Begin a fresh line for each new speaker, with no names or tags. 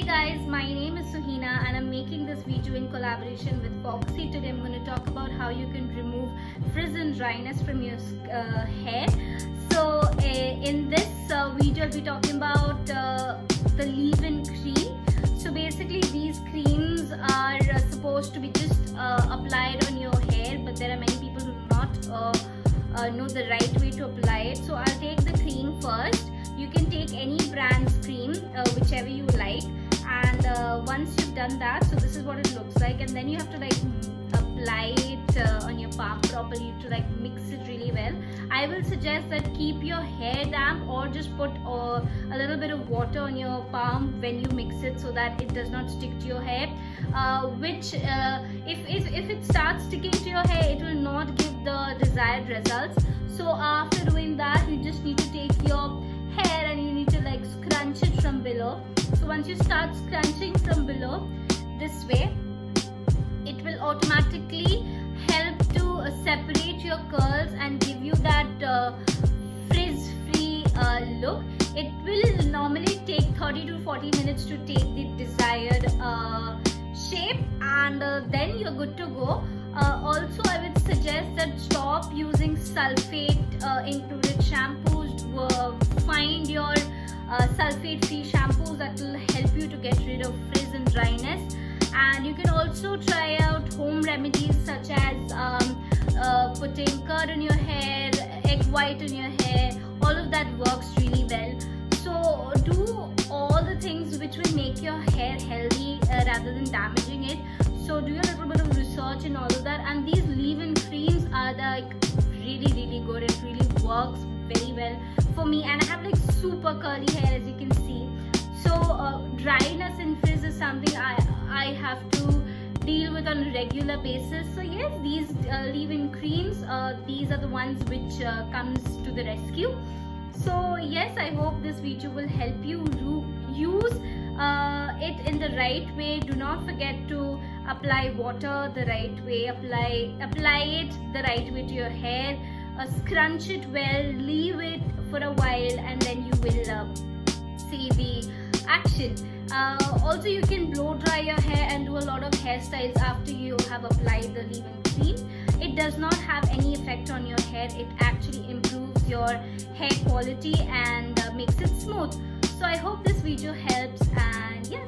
guys, my name is Suhina and I'm making this video in collaboration with Foxy. Today I'm going to talk about how you can remove frizz and dryness from your hair. So in this video I'll be talking about the leave-in cream. So basically these creams are supposed to be just applied on your hair, but there are many people who do not know the right way to apply it. So I'll take the cream first. You can take any brand's cream, whichever you like, and once you've done that, so this is what it looks like, and then you have to apply it on your palm properly to mix it really well. I will suggest that keep your hair damp or just put a little bit of water on your palm when you mix it so that it does not stick to your hair, which if it starts sticking to your hair, it will not give the desired results. So after doing that, you just need to take your hair and you need to scrunch it from below. So once you start scrunching from below this way, it will automatically help to separate your curls and give you that frizz free look. It will normally take 30 to 40 minutes to take the desired shape, and then you're good to go. Also, I would suggest that stop using sulfate included shampoos. Find your sulfate free shampoos that will help you to get rid of frizz and dryness. And you can also try out home remedies such as putting curd in your hair, egg white in your hair. All of that works really well. So do all the things which will make your hair healthy rather than damaging it. So do a little bit of research and all of that. And these leave-in creams are really good. It really works very well for me, and I have super curly hair, as you can see. So dryness and frizz is something I have to deal with on a regular basis. So yes, these leave-in creams, these are the ones which comes to the rescue. So yes, I hope this video will help you use it in the right way. Do not forget to apply water the right way, apply it the right way to your hair, scrunch it well, leave it for a while, and then you will see the action. Also, you can blow dry your hair and do a lot of hairstyles after you have applied the leave-in cream. It does not have any effect on your hair. It actually improves your hair quality and makes it smooth. So I hope this video helps, and yes.